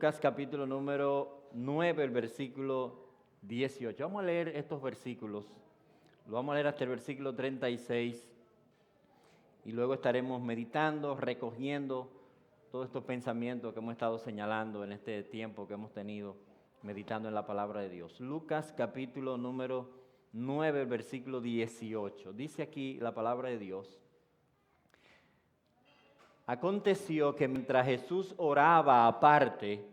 Lucas capítulo número 9, el versículo 18. Vamos a leer estos versículos. Lo vamos a leer hasta el versículo 36 y luego estaremos meditando, recogiendo todos estos pensamientos que hemos estado señalando en este tiempo que hemos tenido meditando en la palabra de Dios. Lucas capítulo número 9, el versículo 18. Dice aquí la palabra de Dios: aconteció que mientras Jesús oraba aparte,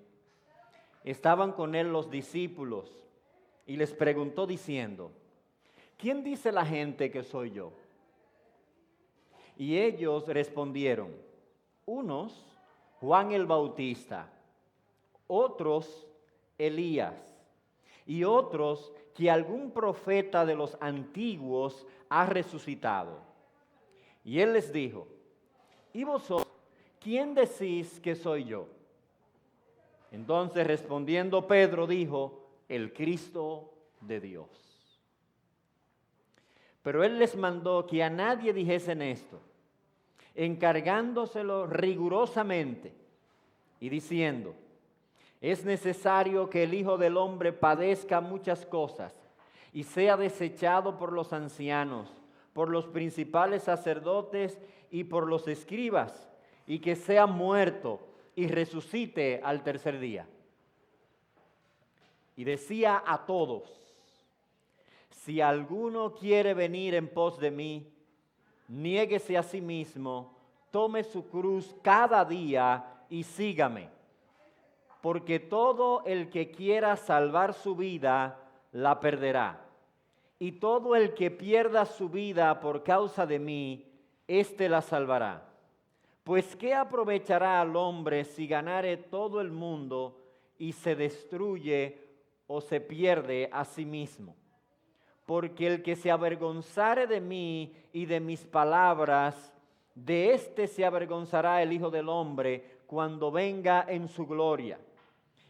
estaban con él los discípulos y les preguntó diciendo: ¿quién dice la gente que soy yo? Y ellos respondieron: unos, Juan el Bautista; otros, Elías; y otros, que algún profeta de los antiguos ha resucitado. Y él les dijo: ¿y vosotros, quién decís que soy yo? Entonces respondiendo Pedro dijo: el Cristo de Dios. Pero él les mandó que a nadie dijesen esto, encargándoselo rigurosamente y diciendo: es necesario que el Hijo del Hombre padezca muchas cosas y sea desechado por los ancianos, por los principales sacerdotes y por los escribas, y que sea muerto y resucite al tercer día. Y decía a todos: si alguno quiere venir en pos de mí, niéguese a sí mismo, tome su cruz cada día y sígame. Porque todo el que quiera salvar su vida, la perderá. Y todo el que pierda su vida por causa de mí, éste la salvará. Pues ¿qué aprovechará al hombre si ganare todo el mundo y se destruye o se pierde a sí mismo? Porque el que se avergonzare de mí y de mis palabras, de éste se avergonzará el Hijo del Hombre cuando venga en su gloria,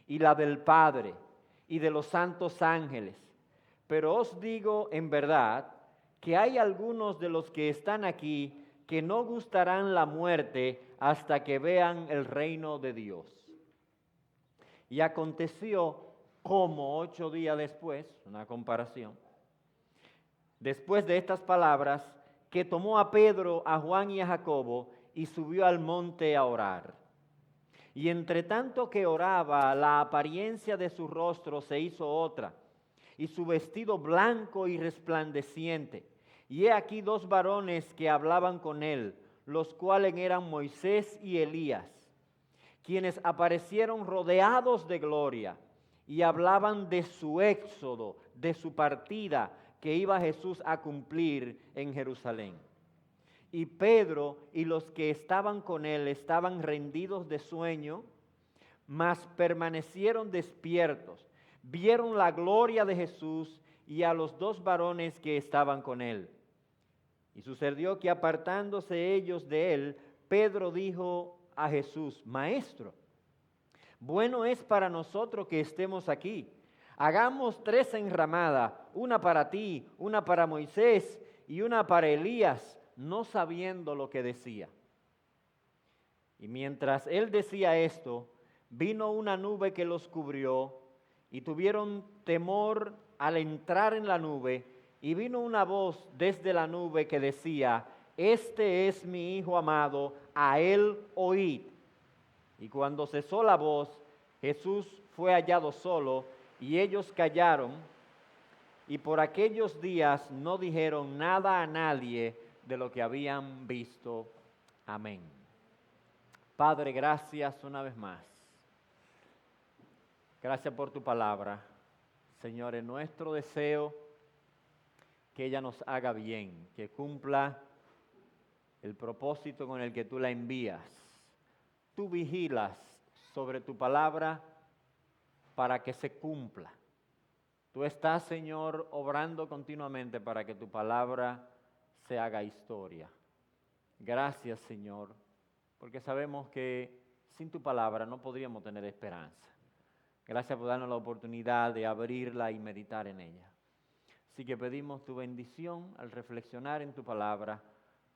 y la del Padre, y de los santos ángeles. Pero os digo en verdad que hay algunos de los que están aquí que no gustarán la muerte hasta que vean el reino de Dios. Y aconteció como 8 días después, una comparación, después de estas palabras, que tomó a Pedro, a Juan y a Jacobo y subió al monte a orar. Y entre tanto que oraba, la apariencia de su rostro se hizo otra, y su vestido blanco y resplandeciente. Y he aquí 2 varones que hablaban con él, los cuales eran Moisés y Elías, quienes aparecieron rodeados de gloria, y hablaban de su éxodo, de su partida que iba Jesús a cumplir en Jerusalén. Y Pedro y los que estaban con él estaban rendidos de sueño, mas permanecieron despiertos. Vieron la gloria de Jesús y a los 2 varones que estaban con él. Y sucedió que apartándose ellos de él, Pedro dijo a Jesús: Maestro, bueno es para nosotros que estemos aquí. Hagamos 3 enramadas, una para ti, una para Moisés y una para Elías, no sabiendo lo que decía. Y mientras él decía esto, vino una nube que los cubrió, y tuvieron temor al entrar en la nube, y vino una voz desde la nube que decía: este es mi Hijo amado, a él oíd. Y cuando cesó la voz, Jesús fue hallado solo, y ellos callaron, y por aquellos días no dijeron nada a nadie de lo que habían visto. Amén. Padre, gracias una vez más. Gracias por tu palabra. Señor, es nuestro deseo que ella nos haga bien, que cumpla el propósito con el que tú la envías. Tú vigilas sobre tu palabra para que se cumpla. Tú estás, Señor, obrando continuamente para que tu palabra se haga historia. Gracias, Señor, porque sabemos que sin tu palabra no podríamos tener esperanza. Gracias por darnos la oportunidad de abrirla y meditar en ella. Así que pedimos tu bendición al reflexionar en tu palabra,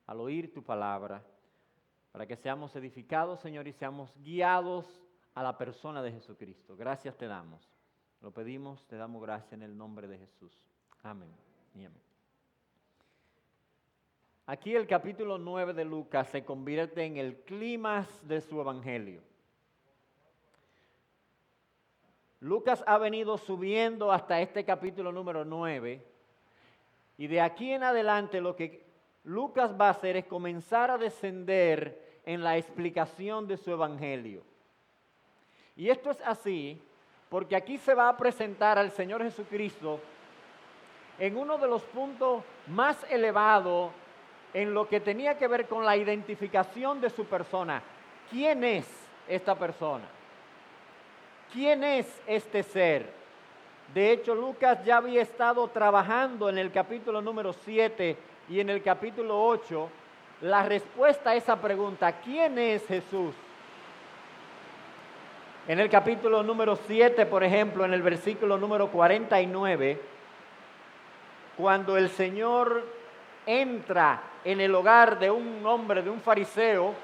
al oír tu palabra, para que seamos edificados, Señor, y seamos guiados a la persona de Jesucristo. Gracias te damos. Lo pedimos, te damos gracias en el nombre de Jesús. Amén y amén. Aquí el capítulo 9 de Lucas se convierte en el clímax de su evangelio. Lucas ha venido subiendo hasta este capítulo número 9 y de aquí en adelante lo que Lucas va a hacer es comenzar a descender en la explicación de su evangelio. Y esto es así porque aquí se va a presentar al Señor Jesucristo en uno de los puntos más elevados en lo que tenía que ver con la identificación de su persona. ¿Quién es esta persona? ¿Quién es este ser? De hecho, Lucas ya había estado trabajando en el capítulo número 7 y en el capítulo 8 la respuesta a esa pregunta, ¿quién es Jesús? En el capítulo número 7, por ejemplo, en el versículo número 49, cuando el Señor entra en el hogar de un hombre, de un fariseo,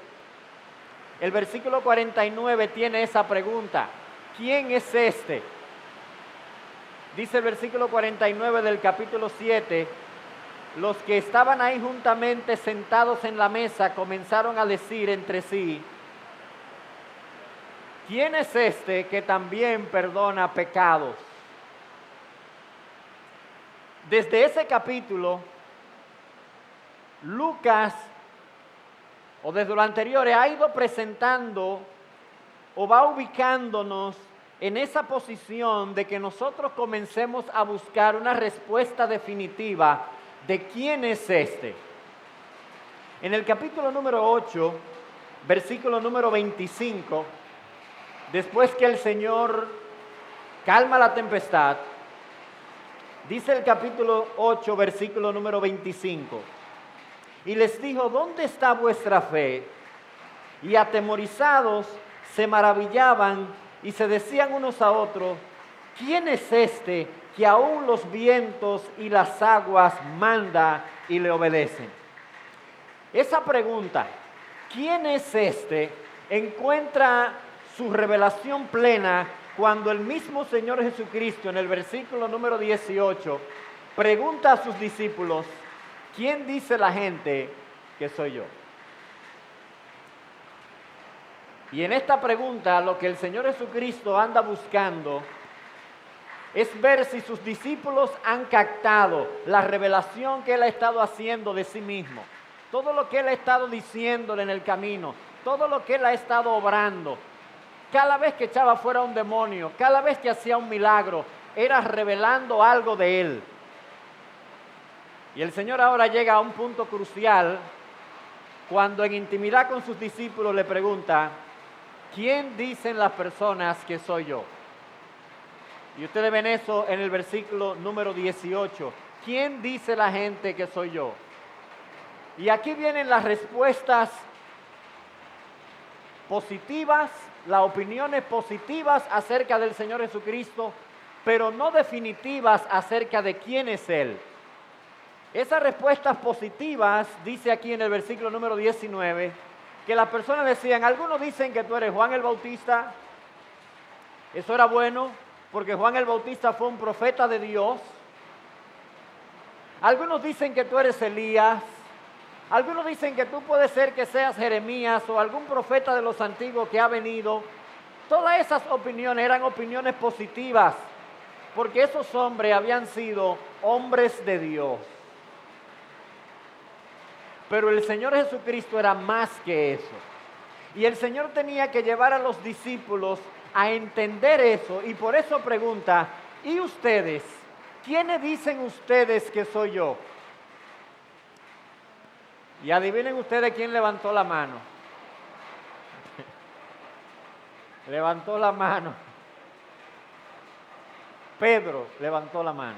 el versículo 49 tiene esa pregunta, ¿quién es este? Dice el versículo 49 del capítulo 7, los que estaban ahí juntamente sentados en la mesa comenzaron a decir entre sí, ¿quién es este que también perdona pecados? Desde ese capítulo, Lucas, o desde lo anterior, ha ido presentando o va ubicándonos en esa posición de que nosotros comencemos a buscar una respuesta definitiva de quién es este. En el capítulo número 8, versículo número 25, después que el Señor calma la tempestad, dice el capítulo 8, versículo número 25, y les dijo, ¿dónde está vuestra fe? Y atemorizados se maravillaban y se decían unos a otros, ¿quién es este que aún los vientos y las aguas manda y le obedecen? Esa pregunta, ¿quién es este?, encuentra su revelación plena cuando el mismo Señor Jesucristo en el versículo número 18 pregunta a sus discípulos, ¿quién dice la gente que soy yo? Y en esta pregunta lo que el Señor Jesucristo anda buscando es ver si sus discípulos han captado la revelación que Él ha estado haciendo de sí mismo. Todo lo que Él ha estado diciéndole en el camino, todo lo que Él ha estado obrando. Cada vez que echaba fuera un demonio, cada vez que hacía un milagro, era revelando algo de Él. Y el Señor ahora llega a un punto crucial cuando en intimidad con sus discípulos le pregunta, ¿quién dicen las personas que soy yo? Y ustedes ven eso en el versículo número 18. ¿Quién dice la gente que soy yo? Y aquí vienen las respuestas positivas, las opiniones positivas acerca del Señor Jesucristo, pero no definitivas acerca de quién es Él. Esas respuestas positivas, dice aquí en el versículo número 19, que las personas decían, algunos dicen que tú eres Juan el Bautista. Eso era bueno, porque Juan el Bautista fue un profeta de Dios. Algunos dicen que tú eres Elías. Algunos dicen que tú puedes ser que seas Jeremías o algún profeta de los antiguos que ha venido. Todas esas opiniones eran opiniones positivas, porque esos hombres habían sido hombres de Dios. Pero el Señor Jesucristo era más que eso. Y el Señor tenía que llevar a los discípulos a entender eso. Y por eso pregunta, ¿y ustedes? ¿Quiénes dicen ustedes que soy yo? Y adivinen ustedes quién levantó la mano. Levantó la mano. Pedro levantó la mano.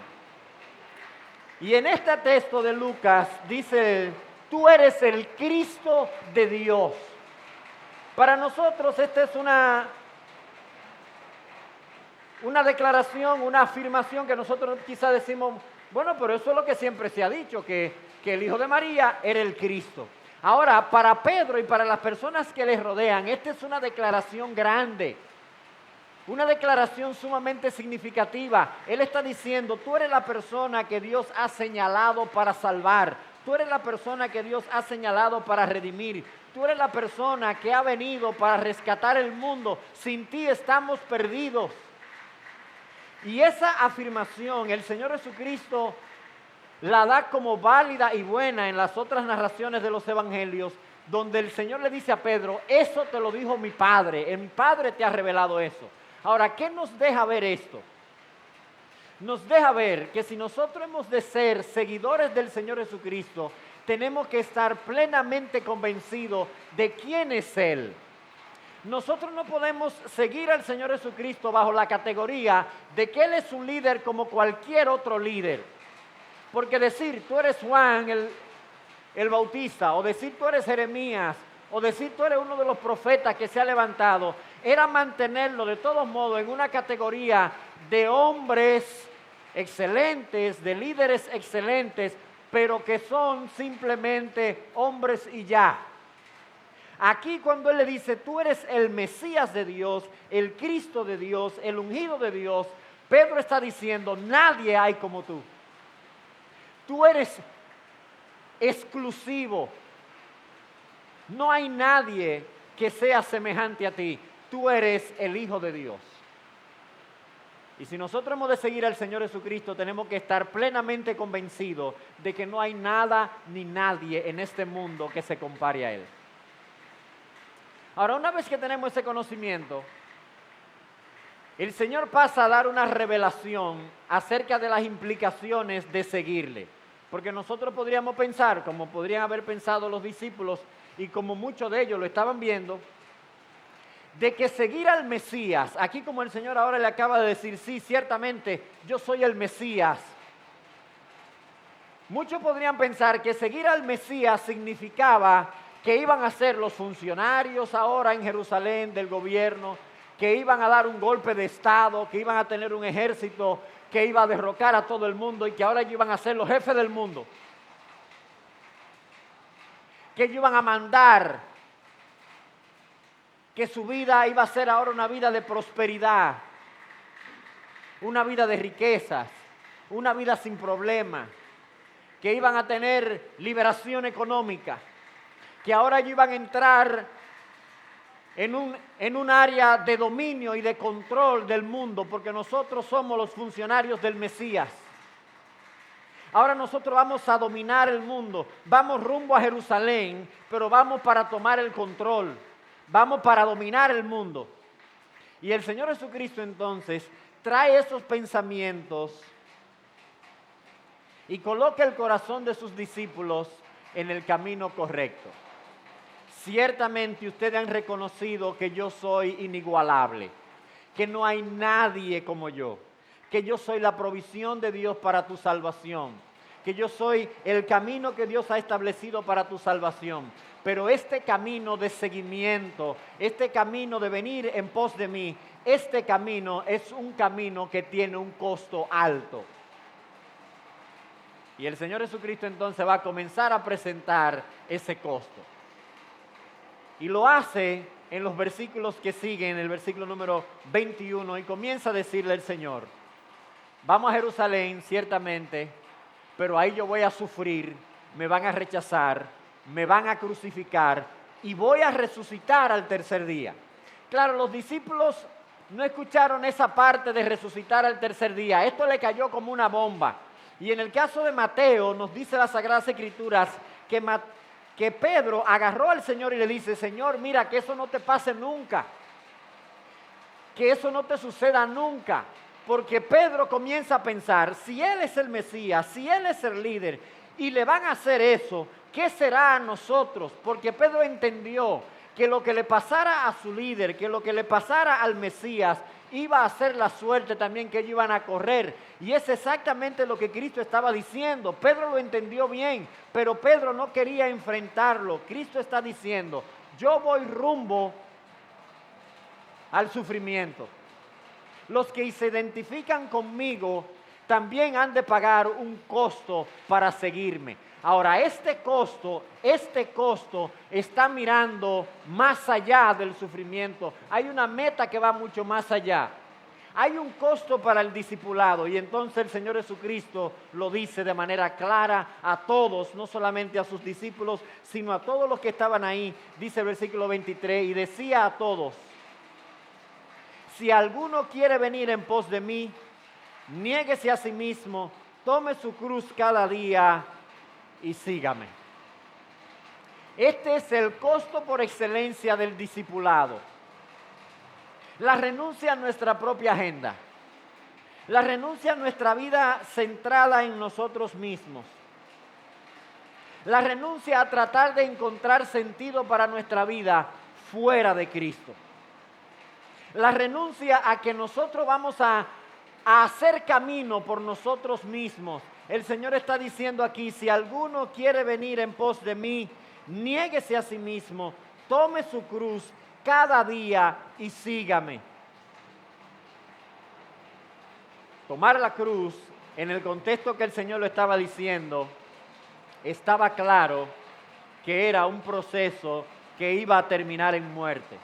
Y en este texto de Lucas dice, tú eres el Cristo de Dios. Para nosotros esta es una declaración, una afirmación que nosotros quizás decimos, bueno, pero eso es lo que siempre se ha dicho, que el Hijo de María era el Cristo. Ahora, para Pedro y para las personas que les rodean, esta es una declaración grande, Una declaración sumamente significativa. Él está diciendo, tú eres la persona que Dios ha señalado para salvar. Tú eres la persona que Dios ha señalado para redimir. Tú eres la persona que ha venido para rescatar el mundo. Sin ti estamos perdidos. Y esa afirmación el Señor Jesucristo la da como válida y buena en las otras narraciones de los evangelios, donde el Señor le dice a Pedro, eso te lo dijo mi Padre, mi Padre te ha revelado eso. Ahora, ¿qué nos deja ver esto? Nos deja ver que si nosotros hemos de ser seguidores del Señor Jesucristo, tenemos que estar plenamente convencidos de quién es Él. Nosotros no podemos seguir al Señor Jesucristo bajo la categoría de que Él es un líder como cualquier otro líder. Porque decir, tú eres Juan el Bautista, o decir, tú eres Jeremías, o decir, tú eres uno de los profetas que se ha levantado, era mantenerlo de todos modos en una categoría de hombres excelentes, de líderes excelentes, pero que son simplemente hombres y ya. Aquí cuando Él le dice, tú eres el Mesías de Dios, el Cristo de Dios, el ungido de Dios, Pedro está diciendo, nadie hay como tú. Tú eres exclusivo. No hay nadie que sea semejante a ti. Tú eres el Hijo de Dios. Y si nosotros hemos de seguir al Señor Jesucristo, tenemos que estar plenamente convencidos de que no hay nada ni nadie en este mundo que se compare a Él. Ahora, una vez que tenemos ese conocimiento, el Señor pasa a dar una revelación acerca de las implicaciones de seguirle. Porque nosotros podríamos pensar, como podrían haber pensado los discípulos, y como muchos de ellos lo estaban viendo, de que seguir al Mesías, aquí como el Señor ahora le acaba de decir, sí, ciertamente, yo soy el Mesías. Muchos podrían pensar que seguir al Mesías significaba que iban a ser los funcionarios ahora en Jerusalén del gobierno, que iban a dar un golpe de Estado, que iban a tener un ejército que iba a derrocar a todo el mundo y que ahora ellos iban a ser los jefes del mundo. Que ellos iban a mandar, que su vida iba a ser ahora una vida de prosperidad, una vida de riquezas, una vida sin problemas, que iban a tener liberación económica, que ahora ellos iban a entrar en un área de dominio y de control del mundo, porque nosotros somos los funcionarios del Mesías. Ahora nosotros vamos a dominar el mundo, vamos rumbo a Jerusalén, pero vamos para tomar el control, vamos para dominar el mundo. Y el Señor Jesucristo entonces trae esos pensamientos y coloca el corazón de sus discípulos en el camino correcto. Ciertamente ustedes han reconocido que yo soy inigualable, que no hay nadie como yo, que yo soy la provisión de Dios para tu salvación, que yo soy el camino que Dios ha establecido para tu salvación. Pero este camino de seguimiento, este camino de venir en pos de mí, este camino es un camino que tiene un costo alto. Y el Señor Jesucristo entonces va a comenzar a presentar ese costo. Y lo hace en los versículos que siguen, el versículo número 21, y comienza a decirle el Señor, vamos a Jerusalén, ciertamente, pero ahí yo voy a sufrir, me van a rechazar, me van a crucificar y voy a resucitar al tercer día. Claro, los discípulos no escucharon esa parte de resucitar al tercer día. Esto le cayó como una bomba. Y en el caso de Mateo, nos dice las Sagradas Escrituras que Pedro agarró al Señor y le dice, Señor, mira, que eso no te pase nunca, que eso no te suceda nunca. Porque Pedro comienza a pensar, si Él es el Mesías, si Él es el líder, y le van a hacer eso, ¿qué será a nosotros? Porque Pedro entendió que lo que le pasara a su líder, que lo que le pasara al Mesías, iba a ser la suerte también que ellos iban a correr. Y es exactamente lo que Cristo estaba diciendo. Pedro lo entendió bien, pero Pedro no quería enfrentarlo. Cristo está diciendo, yo voy rumbo al sufrimiento. Los que se identifican conmigo también han de pagar un costo para seguirme. Ahora, este costo está mirando más allá del sufrimiento. Hay una meta que va mucho más allá. Hay un costo para el discipulado y entonces el Señor Jesucristo lo dice de manera clara a todos, no solamente a sus discípulos, sino a todos los que estaban ahí. Dice el versículo 23, y decía a todos: si alguno quiere venir en pos de mí, niéguese a sí mismo, tome su cruz cada día y sígame. Este es el costo por excelencia del discipulado. La renuncia a nuestra propia agenda. La renuncia a nuestra vida centrada en nosotros mismos. La renuncia a tratar de encontrar sentido para nuestra vida fuera de Cristo. La renuncia a que nosotros vamos a hacer camino por nosotros mismos. El Señor está diciendo aquí: si alguno quiere venir en pos de mí, niéguese a sí mismo, tome su cruz cada día y sígame. Tomar la cruz, en el contexto que el Señor lo estaba diciendo, estaba claro que era un proceso que iba a terminar en muerte.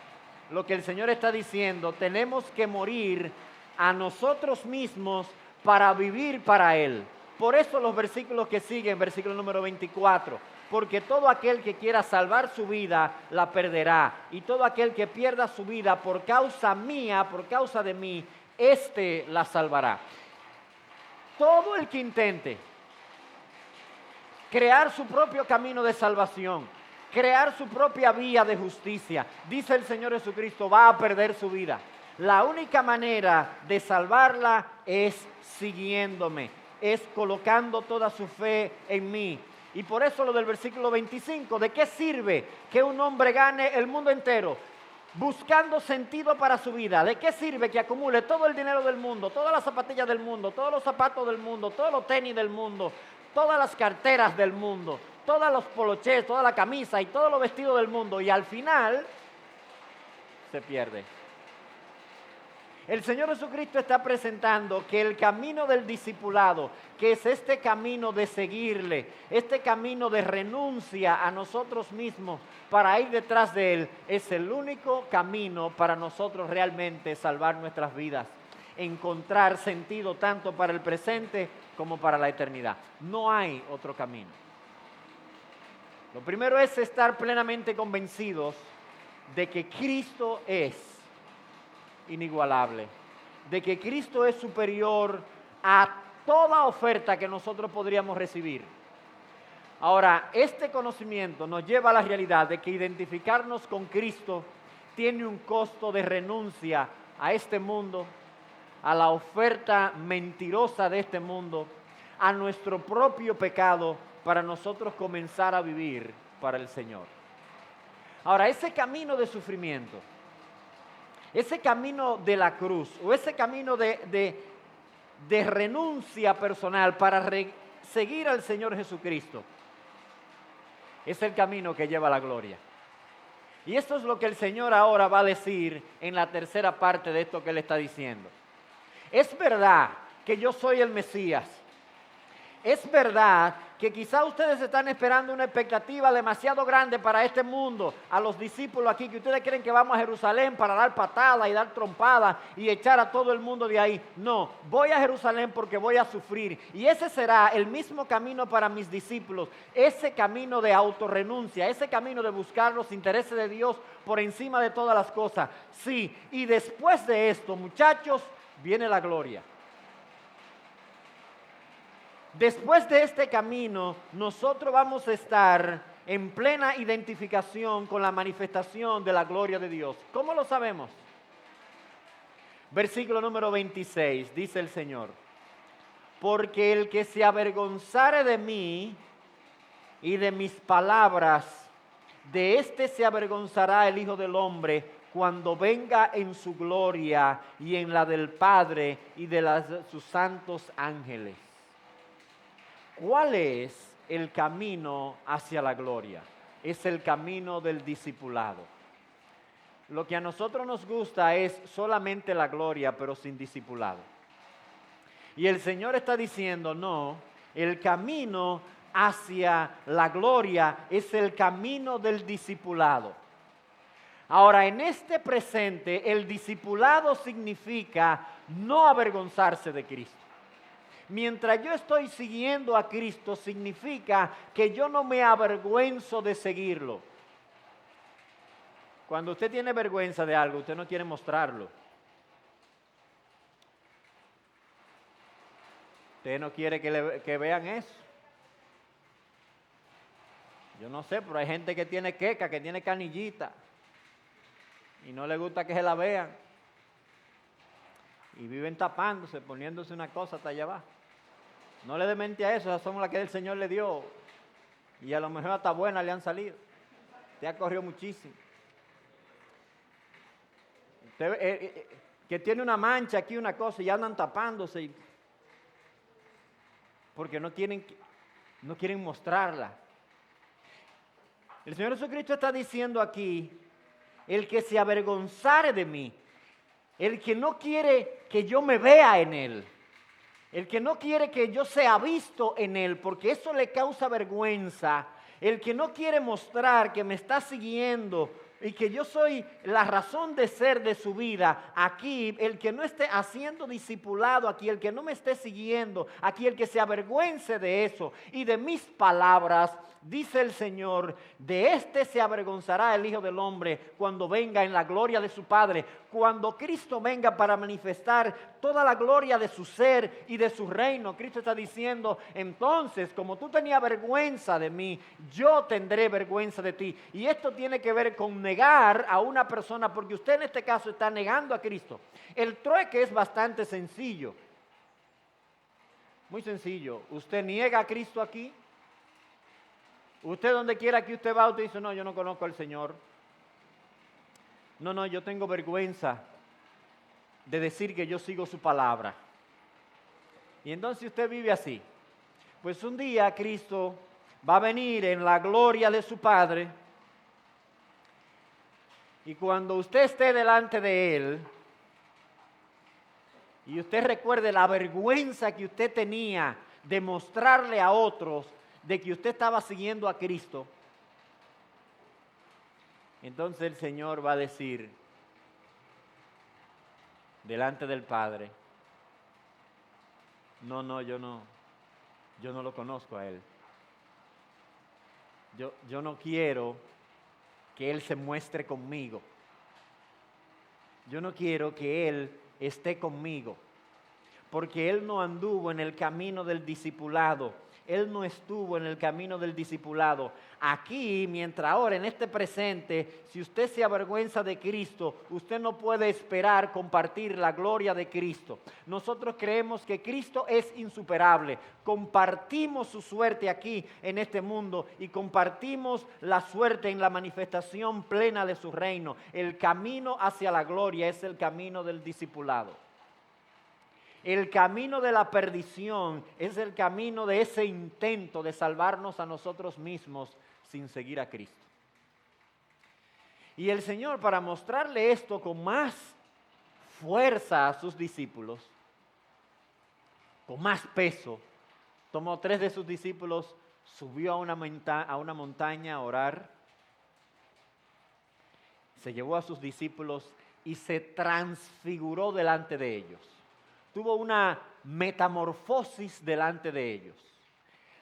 Lo que el Señor está diciendo: tenemos que morir a nosotros mismos para vivir para Él. Por eso los versículos que siguen, versículo número 24, porque todo aquel que quiera salvar su vida, la perderá, y todo aquel que pierda su vida por causa mía, por causa de mí, éste la salvará. Todo el que intente crear su propio camino de salvación, crear su propia vía de justicia, dice el Señor Jesucristo, va a perder su vida. La única manera de salvarla es siguiéndome, es colocando toda su fe en mí. Y por eso lo del versículo 25, ¿de qué sirve que un hombre gane el mundo entero buscando sentido para su vida? ¿De qué sirve que acumule todo el dinero del mundo, todas las zapatillas del mundo, todos los zapatos del mundo, todos los tenis del mundo, todas las carteras del mundo, todos los polochés, toda la camisa y todos los vestidos del mundo, y al final se pierde? El Señor Jesucristo está presentando que el camino del discipulado, que es este camino de seguirle, este camino de renuncia a nosotros mismos para ir detrás de Él, es el único camino para nosotros realmente salvar nuestras vidas, encontrar sentido tanto para el presente como para la eternidad. No hay otro camino. Lo primero es estar plenamente convencidos de que Cristo es inigualable, de que Cristo es superior a toda oferta que nosotros podríamos recibir. Ahora, este conocimiento nos lleva a la realidad de que identificarnos con Cristo tiene un costo de renuncia a este mundo, a la oferta mentirosa de este mundo, a nuestro propio pecado, para nosotros comenzar a vivir para el Señor. Ahora, ese camino de sufrimiento, ese camino de la cruz, o ese camino de renuncia personal para seguir al Señor Jesucristo, es el camino que lleva a la gloria. Y esto es lo que el Señor ahora va a decir en la tercera parte de esto que Él está diciendo. Es verdad que yo soy el Mesías. Es verdad que quizá ustedes están esperando una expectativa demasiado grande para este mundo, a los discípulos aquí, que ustedes creen que vamos a Jerusalén para dar patadas y dar trompadas y echar a todo el mundo de ahí. No, voy a Jerusalén porque voy a sufrir, y ese será el mismo camino para mis discípulos, ese camino de autorrenuncia, ese camino de buscar los intereses de Dios por encima de todas las cosas. Sí, y después de esto, muchachos, viene la gloria. Después de este camino, nosotros vamos a estar en plena identificación con la manifestación de la gloria de Dios. ¿Cómo lo sabemos? Versículo número 26, dice el Señor: porque el que se avergonzare de mí y de mis palabras, de éste se avergonzará el Hijo del Hombre cuando venga en su gloria y en la del Padre y de sus santos ángeles. ¿Cuál es el camino hacia la gloria? Es el camino del discipulado. Lo que a nosotros nos gusta es solamente la gloria, pero sin discipulado. Y el Señor está diciendo, no, el camino hacia la gloria es el camino del discipulado. Ahora, en este presente, el discipulado significa no avergonzarse de Cristo. Mientras yo estoy siguiendo a Cristo, significa que yo no me avergüenzo de seguirlo. Cuando usted tiene vergüenza de algo, usted no quiere mostrarlo. Usted no quiere que vean eso. Yo no sé, pero hay gente que tiene queca, que tiene canillita, y no le gusta que se la vean. Y viven tapándose, poniéndose una cosa hasta allá abajo. No le dé mente a eso, esas son las que el Señor le dio. Y a lo mejor hasta buenas le han salido. Usted ha corrido muchísimo. Usted, que tiene una mancha aquí, una cosa, y andan tapándose. Porque no quieren mostrarla. El Señor Jesucristo está diciendo aquí, el que se avergonzare de mí, el que no quiere que yo me vea en Él, el que no quiere que yo sea visto en Él, porque eso le causa vergüenza, el que no quiere mostrar que me está siguiendo y que yo soy la razón de ser de su vida, aquí el que no esté haciendo discipulado, aquí el que no me esté siguiendo, aquí el que se avergüence de eso y de mis palabras, dice el Señor, de este se avergonzará el Hijo del Hombre cuando venga en la gloria de su Padre, cuando Cristo venga para manifestar toda la gloria de su ser y de su reino. Cristo está diciendo, entonces, como tú tenías vergüenza de mí, yo tendré vergüenza de ti. Y esto tiene que ver con negar a una persona, porque usted en este caso está negando a Cristo. El trueque es bastante sencillo. Muy sencillo. Usted niega a Cristo aquí. Usted donde quiera que usted va, usted dice, no, yo no conozco al Señor. No, yo tengo vergüenza de decir que yo sigo su palabra. Y entonces usted vive así. Pues un día Cristo va a venir en la gloria de su Padre. Y cuando usted esté delante de Él, y usted recuerde la vergüenza que usted tenía de mostrarle a otros de que usted estaba siguiendo a Cristo, entonces el Señor va a decir delante del Padre, yo no lo conozco a Él. Yo no quiero que Él se muestre conmigo. Yo no quiero que Él esté conmigo, porque Él no anduvo en el camino del discipulado. Él no estuvo en el camino del discipulado. Aquí, mientras ahora, en este presente, si usted se avergüenza de Cristo, usted no puede esperar compartir la gloria de Cristo. Nosotros creemos que Cristo es insuperable. Compartimos su suerte aquí en este mundo y compartimos la suerte en la manifestación plena de su reino. El camino hacia la gloria es el camino del discipulado. El camino de la perdición es el camino de ese intento de salvarnos a nosotros mismos sin seguir a Cristo. Y el Señor, para mostrarle esto con más fuerza a sus discípulos, con más peso, tomó 3 de sus discípulos, subió a una montaña a orar, se llevó a sus discípulos y se transfiguró delante de ellos. Tuvo una metamorfosis delante de ellos.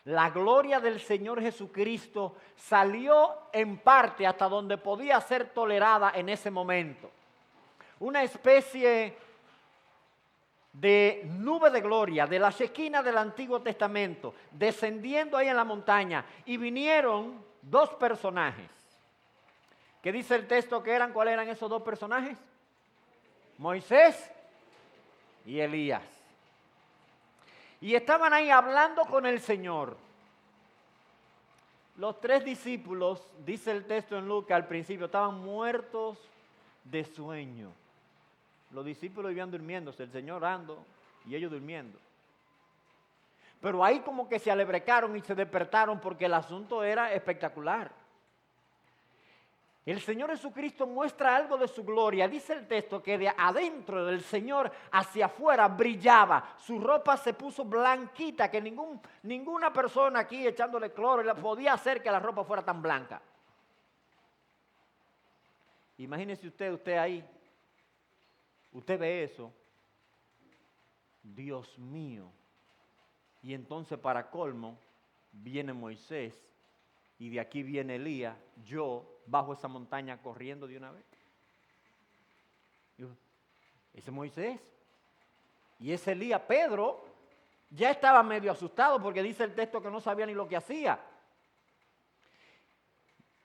La gloria del Señor Jesucristo salió en parte hasta donde podía ser tolerada en ese momento. Una especie de nube de gloria, de la Shekinah del Antiguo Testamento, descendiendo ahí en la montaña. Y vinieron 2 personajes. ¿Qué dice el texto que eran? ¿Cuáles eran esos 2 personajes? Moisés y Elías. Y estaban ahí hablando con el Señor. Los 3 discípulos, dice el texto en Lucas al principio, estaban muertos de sueño. Los discípulos iban durmiéndose, el Señor orando y ellos durmiendo. Pero ahí como que se alebrecaron y se despertaron porque el asunto era espectacular. El Señor Jesucristo muestra algo de su gloria. Dice el texto que de adentro del Señor hacia afuera brillaba. Su ropa se puso blanquita, que ninguna persona aquí echándole cloro podía hacer que la ropa fuera tan blanca. Imagínese usted ahí. Usted ve eso. Dios mío. Y entonces para colmo viene Moisés y de aquí viene Elías. Yo bajo esa montaña corriendo de una vez. Ese Moisés y ese Elías. Pedro ya estaba medio asustado porque dice el texto que no sabía ni lo que hacía.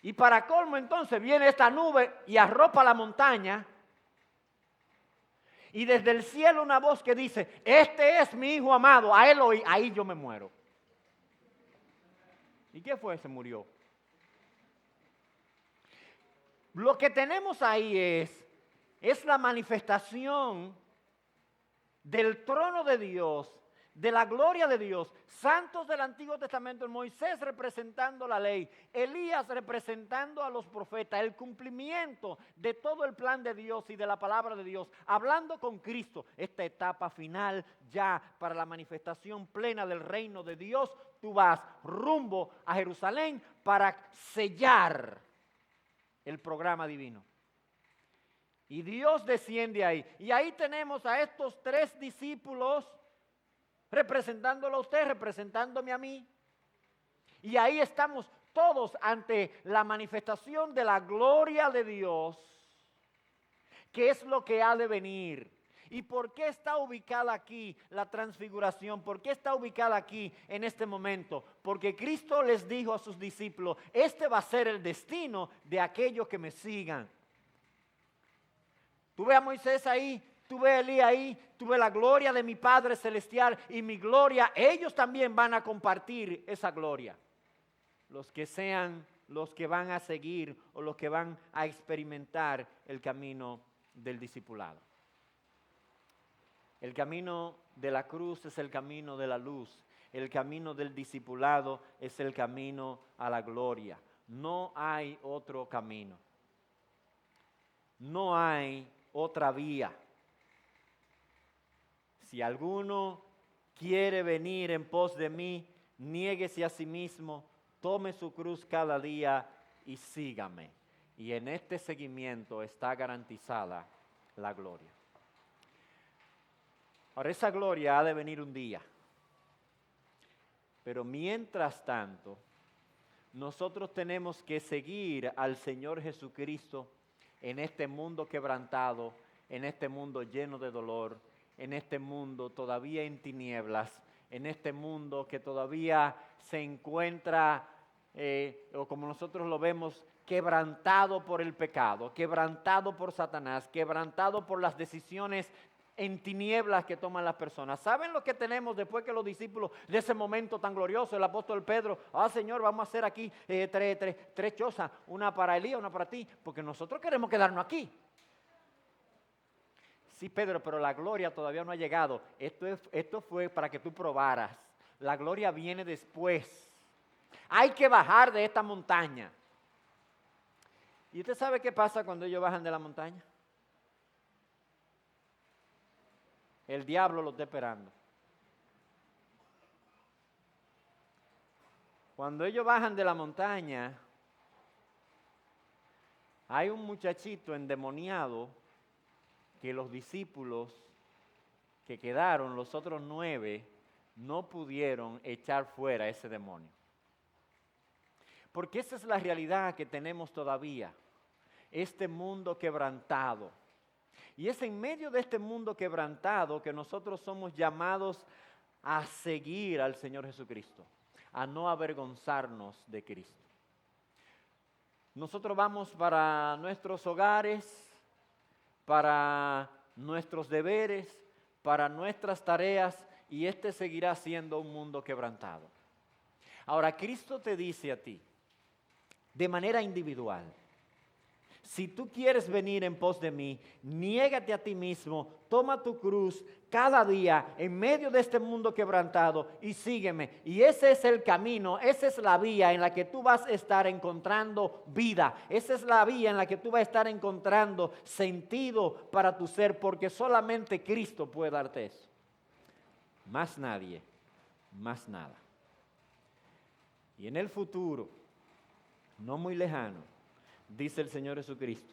Y para colmo entonces viene esta nube y arropa la montaña. Y desde el cielo una voz que dice, este es mi hijo amado, a él oí, ahí yo me muero. ¿Y qué fue? Se murió. Lo que tenemos ahí es la manifestación del trono de Dios, de la gloria de Dios, santos del Antiguo Testamento, Moisés representando la ley, Elías representando a los profetas, el cumplimiento de todo el plan de Dios y de la palabra de Dios, hablando con Cristo, esta etapa final ya para la manifestación plena del reino de Dios. Tú vas rumbo a Jerusalén para sellar el programa divino. Y Dios desciende ahí. Y ahí tenemos a estos 3 discípulos representándolo a usted, representándome a mí. Y ahí estamos todos ante la manifestación de la gloria de Dios, que es lo que ha de venir. ¿Y por qué está ubicada aquí la transfiguración? ¿Por qué está ubicada aquí en este momento? Porque Cristo les dijo a sus discípulos, este va a ser el destino de aquellos que me sigan. Tú ves a Moisés ahí, tú ves a Elías ahí, tú ves la gloria de mi Padre Celestial y mi gloria, ellos también van a compartir esa gloria. Los que sean los que van a seguir o los que van a experimentar el camino del discipulado. El camino de la cruz es el camino de la luz. El camino del discipulado es el camino a la gloria. No hay otro camino. No hay otra vía. Si alguno quiere venir en pos de mí, niéguese a sí mismo, tome su cruz cada día y sígame. Y en este seguimiento está garantizada la gloria. Ahora, esa gloria ha de venir un día. Pero mientras tanto, nosotros tenemos que seguir al Señor Jesucristo en este mundo quebrantado, en este mundo lleno de dolor, en este mundo todavía en tinieblas, en este mundo que todavía se encuentra, o como nosotros lo vemos, quebrantado por el pecado, quebrantado por Satanás, quebrantado por las decisiones en tinieblas que toman las personas. ¿Saben lo que tenemos después que los discípulos de ese momento tan glorioso, el apóstol Pedro, Señor, vamos a hacer aquí tres chozas, una para Elías, una para ti, porque nosotros queremos quedarnos aquí? Sí, Pedro, pero la gloria todavía no ha llegado. Esto fue para que tú probaras. La gloria viene después. Hay que bajar de esta montaña. ¿Y usted sabe qué pasa cuando ellos bajan de la montaña? El diablo lo está esperando. Cuando ellos bajan de la montaña, hay un muchachito endemoniado que los discípulos que quedaron, los otros 9, no pudieron echar fuera ese demonio. Porque esa es la realidad que tenemos todavía, este mundo quebrantado. Y es en medio de este mundo quebrantado que nosotros somos llamados a seguir al Señor Jesucristo, a no avergonzarnos de Cristo. Nosotros vamos para nuestros hogares, para nuestros deberes, para nuestras tareas, y este seguirá siendo un mundo quebrantado. Ahora, Cristo te dice a ti, de manera individual, Si tú quieres venir en pos de mí, niégate a ti mismo, toma tu cruz cada día en medio de este mundo quebrantado y sígueme. Y ese es el camino, esa es la vía en la que tú vas a estar encontrando vida. Esa es la vía en la que tú vas a estar encontrando sentido para tu ser, porque solamente Cristo puede darte eso. Más nadie, más nada. Y en el futuro, no muy lejano, dice el Señor Jesucristo,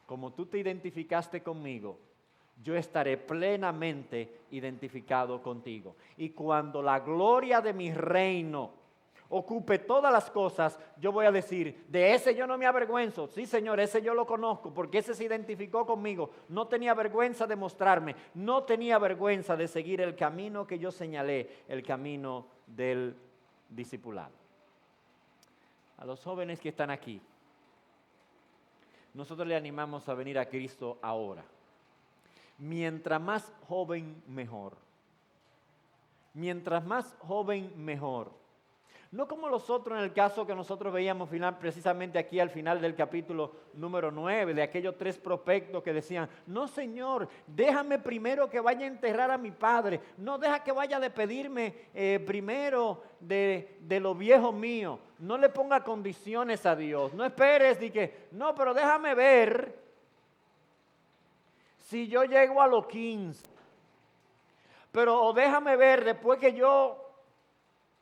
como tú te identificaste conmigo, yo estaré plenamente identificado contigo. Y cuando la gloria de mi reino ocupe todas las cosas, yo voy a decir, de ese yo no me avergüenzo. Sí, Señor, ese yo lo conozco, porque ese se identificó conmigo. No tenía vergüenza de mostrarme, no tenía vergüenza de seguir el camino que yo señalé, el camino del discipulado. A los jóvenes que están aquí, nosotros le animamos a venir a Cristo ahora. Mientras más joven, mejor. Mientras más joven, mejor. No como los otros en el caso que nosotros veíamos precisamente aquí al final del capítulo número 9, de aquellos 3 prospectos que decían, no Señor, déjame primero que vaya a enterrar a mi padre, no deja que vaya a despedirme primero de lo viejo mío, no le ponga condiciones a Dios, no esperes de que, no, pero déjame ver si yo llego a los 15, pero o déjame ver después que yo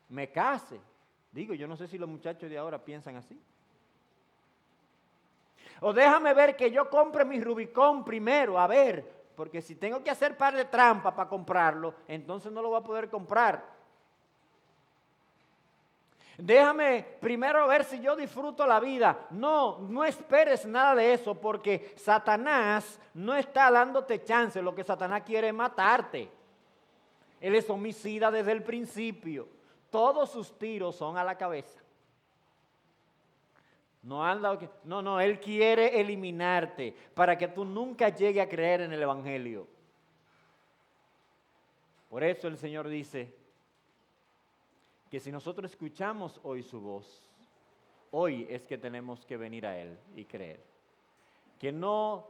me case. Digo, yo no sé si los muchachos de ahora piensan así. O déjame ver que yo compre mi Rubicón primero, a ver, porque si tengo que hacer par de trampas para comprarlo, entonces no lo voy a poder comprar. Déjame primero ver si yo disfruto la vida. No, no esperes nada de eso, porque Satanás no está dándote chance. Lo que Satanás quiere es matarte. Él es homicida desde el principio. Todos sus tiros son a la cabeza. No, Él quiere eliminarte para que tú nunca llegues a creer en el Evangelio. Por eso el Señor dice que si nosotros escuchamos hoy su voz, hoy es que tenemos que venir a Él y creer. Que no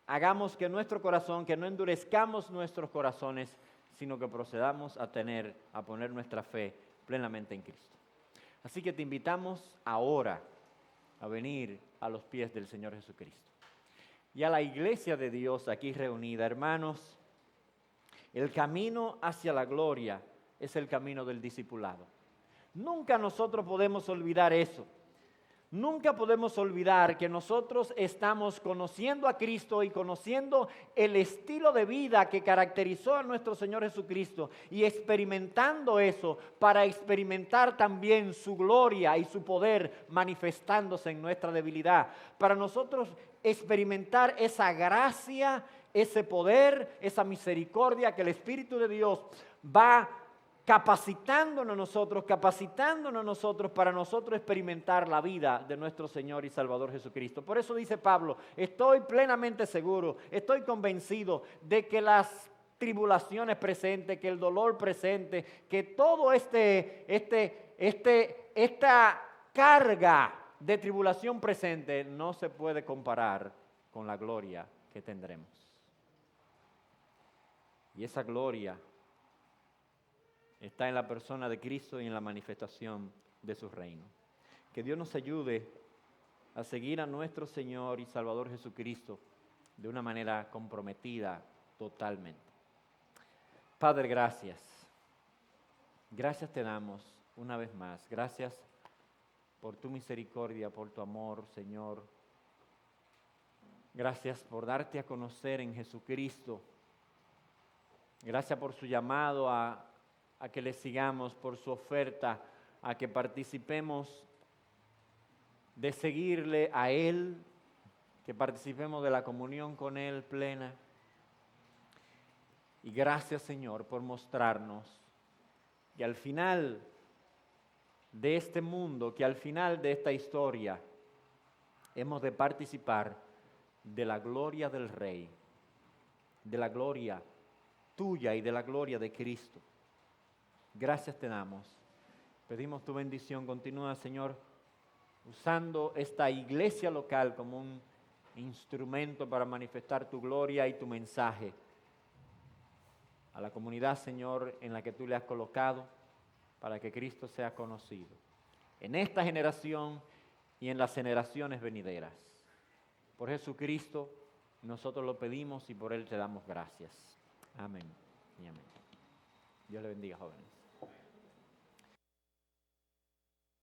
hagamos que nuestro corazón, que no endurezcamos nuestros corazones, sino que procedamos a poner nuestra fe plenamente en Cristo. Así que te invitamos ahora a venir a los pies del Señor Jesucristo. Y a la iglesia de Dios aquí reunida, hermanos, el camino hacia la gloria es el camino del discipulado. Nunca nosotros podemos olvidar eso. Nunca podemos olvidar que nosotros estamos conociendo a Cristo y conociendo el estilo de vida que caracterizó a nuestro Señor Jesucristo y experimentando eso para experimentar también su gloria y su poder manifestándose en nuestra debilidad. Para nosotros experimentar esa gracia, ese poder, esa misericordia que el Espíritu de Dios va capacitándonos nosotros para nosotros experimentar la vida de nuestro Señor y Salvador Jesucristo. Por eso dice Pablo, estoy plenamente seguro, estoy convencido de que las tribulaciones presentes, que el dolor presente, que todo esta carga de tribulación presente no se puede comparar con la gloria que tendremos. Y esa gloria está en la persona de Cristo y en la manifestación de su reino. Que Dios nos ayude a seguir a nuestro Señor y Salvador Jesucristo de una manera comprometida totalmente. Padre, gracias. Gracias te damos una vez más. Gracias por tu misericordia, por tu amor, Señor. Gracias por darte a conocer en Jesucristo. Gracias por su llamado a que le sigamos, por su oferta, a que participemos de seguirle a Él, que participemos de la comunión con Él plena. Y gracias, Señor, por mostrarnos que al final de este mundo, que al final de esta historia, hemos de participar de la gloria del Rey, de la gloria tuya y de la gloria de Cristo. Gracias te damos. Pedimos tu bendición. Continúa, Señor, usando esta iglesia local como un instrumento para manifestar tu gloria y tu mensaje a la comunidad, Señor, en la que tú le has colocado, para que Cristo sea conocido en esta generación y en las generaciones venideras. Por Jesucristo nosotros lo pedimos y por Él te damos gracias. Amén y amén. Dios le bendiga, jóvenes.